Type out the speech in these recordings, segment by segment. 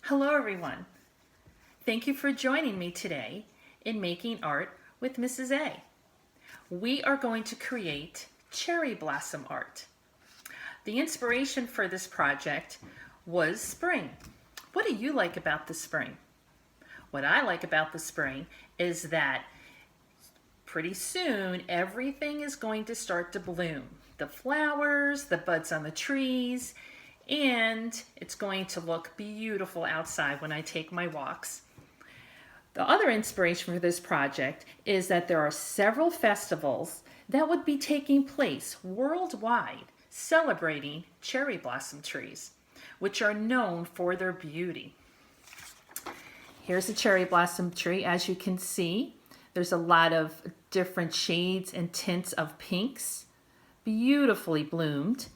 Hello everyone. Thank you for joining me today in Making Art with Mrs. A. We are going to create cherry blossom art. The inspiration for this project was spring. What do you like about the spring? What I like about the spring is that pretty soon everything is going to start to bloom. The flowers, the buds on the trees, and it's going to look beautiful outside when I take my walks. The other inspiration for this project is that there are several festivals that would be taking place worldwide celebrating cherry blossom trees, which are known for their beauty. Here's a cherry blossom tree. As you can see, there's a lot of different shades and tints of pinks, beautifully bloomed.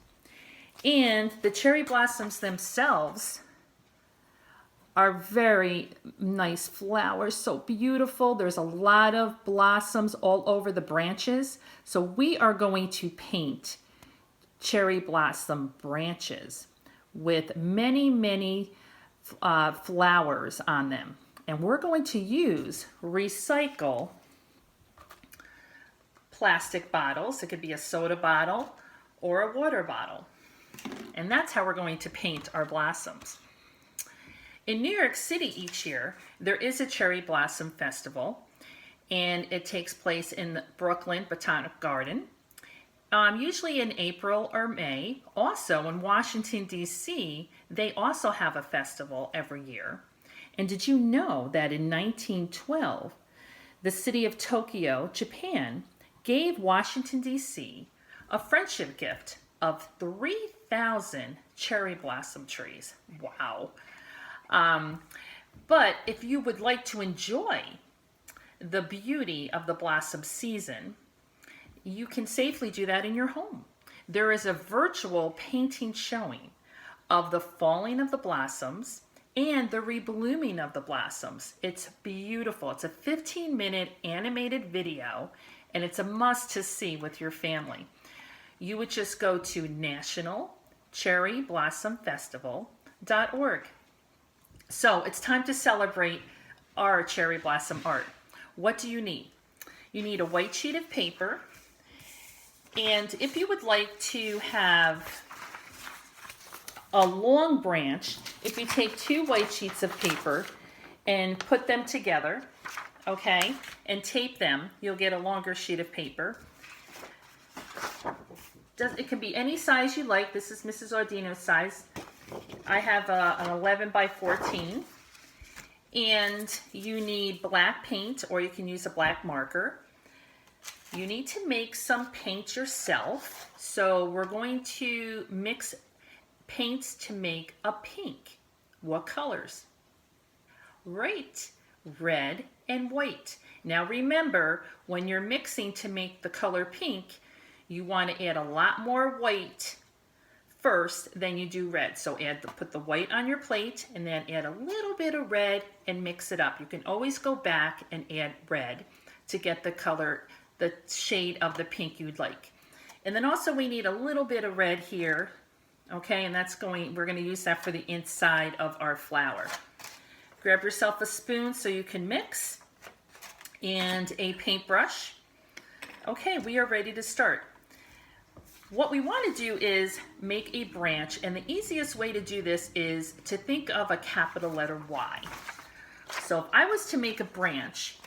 And the cherry blossoms themselves are very nice flowers, so beautiful. There's a lot of blossoms all over the branches. So we are going to paint cherry blossom branches with many flowers on them. And we're going to use recycle plastic bottles. It could be a soda bottle or a water bottle. And that's how we're going to paint our blossoms. In New York City each year, there is a Cherry Blossom Festival, and it takes place in the Brooklyn Botanic Garden, usually in April or May. Also in Washington, D.C., they also have a festival every year. And did you know that in 1912, the city of Tokyo, Japan, gave Washington, D.C. a friendship gift of 3,000 cherry blossom trees. Wow. But if you would like to enjoy the beauty of the blossom season, you can safely do that in your home. There is a virtual painting showing of the falling of the blossoms and the reblooming of the blossoms. It's beautiful. It's a 15-minute animated video, and it's a must to see with your family. You would just go to nationalcherryblossomfestival.org. So it's time to celebrate our cherry blossom art. What do you need? You need a white sheet of paper, and if you would like to have a long branch, if you take 2 white sheets of paper and put them together, okay, and tape them, you'll get a longer sheet of paper. It can be any size you like. This is Mrs. Audino's size. I have an 11 by 14. And you need black paint, or you can use a black marker. You need to make some paint yourself. So we're going to mix paints to make a pink. What colors? Right, red and white. Now remember, when you're mixing to make the color pink, you want to add a lot more white first than you do red. So put the white on your plate and then add a little bit of red and mix it up. You can always go back and add red to get the color, the shade of the pink you'd like. And then also we need a little bit of red here, okay? And we're going to use that for the inside of our flower. Grab yourself a spoon so you can mix, and a paintbrush. Okay, we are ready to start. What we want to do is make a branch, and the easiest way to do this is to think of a capital letter Y. So if I was to make a branch,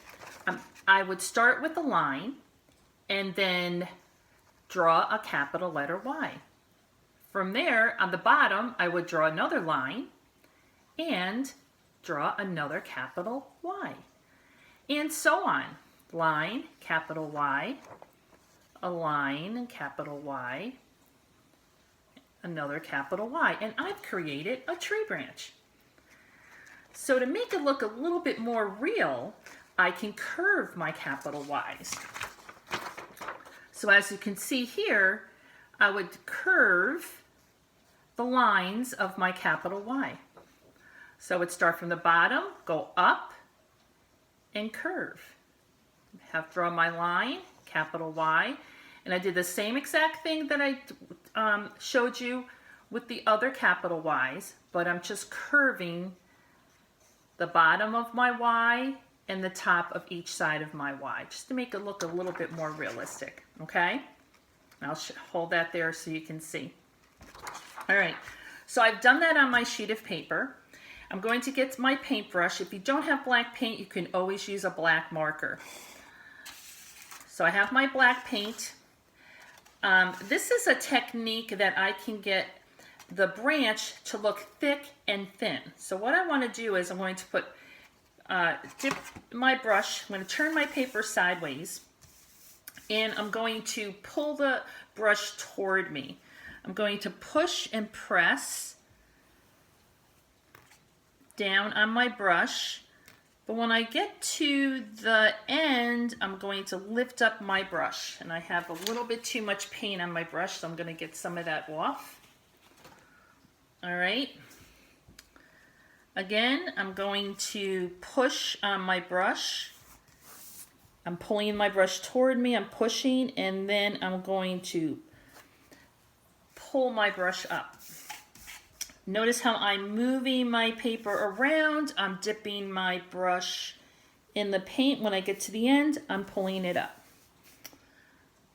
I would start with a line and then draw a capital letter Y. From there, on the bottom, I would draw another line and draw another capital Y. And so on. Line, capital Y, a line, capital Y, another capital Y, and I've created a tree branch. So to make it look a little bit more real, I can curve my capital Y's. So as you can see here, I would curve the lines of my capital Y. So I would start from the bottom, go up, and curve. Draw my line, capital Y, and I did the same exact thing that I showed you with the other capital Y's, but I'm just curving the bottom of my Y, and the top of each side of my Y, just to make it look a little bit more realistic, okay? I'll hold that there so you can see. All right, so I've done that on my sheet of paper. I'm going to get my paintbrush. If you don't have black paint, you can always use a black marker. So I have my black paint. This is a technique that I can get the branch to look thick and thin. So what I want to do is I'm going to put, dip my brush, I'm going to turn my paper sideways, and I'm going to pull the brush toward me. I'm going to push and press down on my brush, but when I get to the end, I'm going to lift up my brush, and I have a little bit too much paint on my brush, so I'm going to get some of that off. All right. Again, I'm going to push on my brush. I'm pulling my brush toward me, I'm pushing, and then I'm going to pull my brush up. Notice how I'm moving my paper around. I'm dipping my brush in the paint. When I get to the end, I'm pulling it up.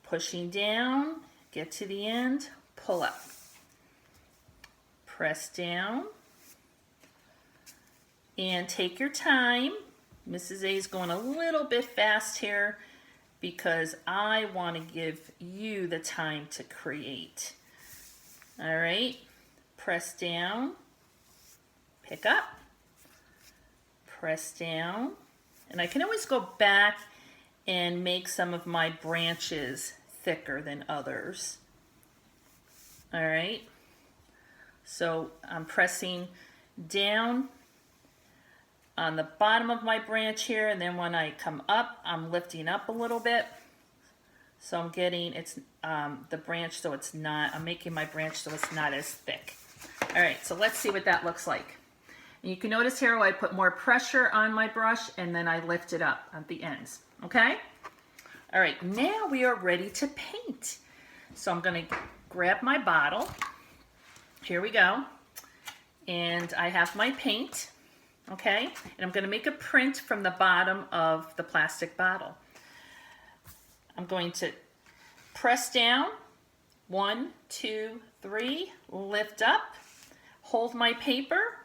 Pushing down, get to the end, pull up. Press down. And take your time. Mrs. A is going a little bit fast here because I want to give you the time to create. All right. Press down, pick up, press down, and I can always go back and make some of my branches thicker than others. All right, so I'm pressing down on the bottom of my branch here, and then when I come up, I'm lifting up a little bit. So I'm getting the branch so it's not, I'm making my branch so it's not as thick. All right, so let's see what that looks like. And you can notice here I put more pressure on my brush and then I lift it up at the ends, okay? All right, now we are ready to paint. So I'm gonna grab my bottle. Here we go. And I have my paint, okay? And I'm gonna make a print from the bottom of the plastic bottle. I'm going to press down, 1, 2, 3, lift up, hold my paper,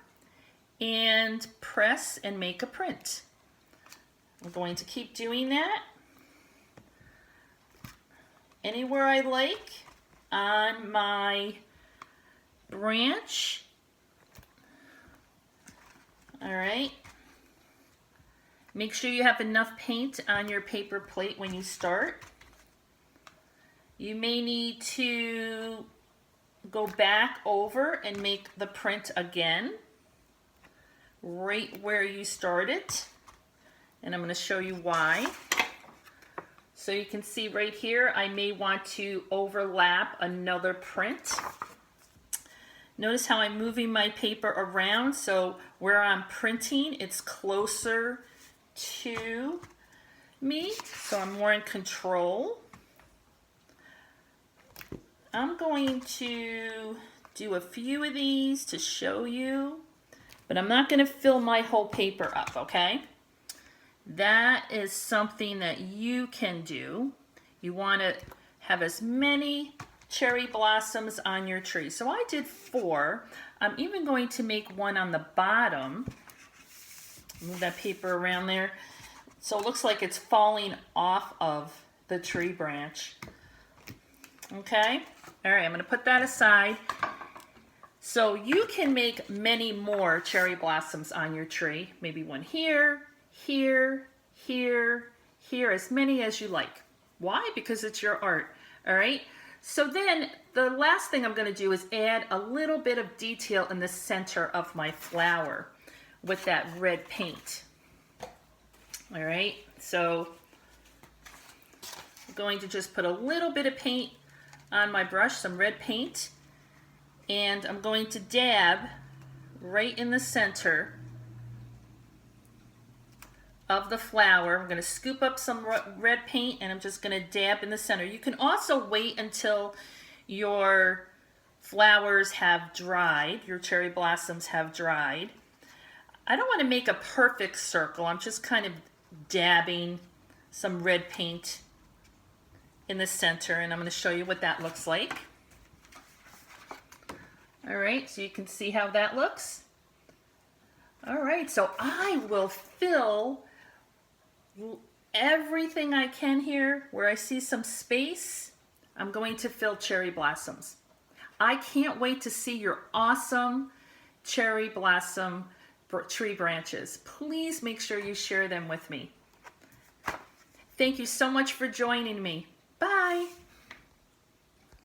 and press and make a print. I'm going to keep doing that anywhere I like on my branch. All right. Make sure you have enough paint on your paper plate when you start. You may need to go back over and make the print again, right where you started. And I'm going to show you why. So you can see right here, I may want to overlap another print. Notice how I'm moving my paper around, so where I'm printing, it's closer to me, so I'm more in control. I'm going to do a few of these to show you, but I'm not going to fill my whole paper up, okay? That is something that you can do. You want to have as many cherry blossoms on your tree. So I did 4. I'm even going to make one on the bottom. Move that paper around there. So it looks like it's falling off of the tree branch. Okay? All right, I'm going to put that aside. So you can make many more cherry blossoms on your tree. Maybe one here, here, here, here, as many as you like. Why? Because it's your art. All right? So then the last thing I'm going to do is add a little bit of detail in the center of my flower with that red paint. All right, so I'm going to just put a little bit of paint on my brush, some red paint, and I'm going to dab right in the center of the flower. I'm going to scoop up some red paint and I'm just going to dab in the center. You can also wait until your flowers have dried, your cherry blossoms have dried. I don't want to make a perfect circle. I'm just kind of dabbing some red paint in the center, and I'm going to show you what that looks like. All right, so you can see how that looks. All right, so I will fill everything I can here. Where I see some space, I'm going to fill cherry blossoms. I can't wait to see your awesome cherry blossom tree branches. Please make sure you share them with me. Thank you so much for joining me. Bye.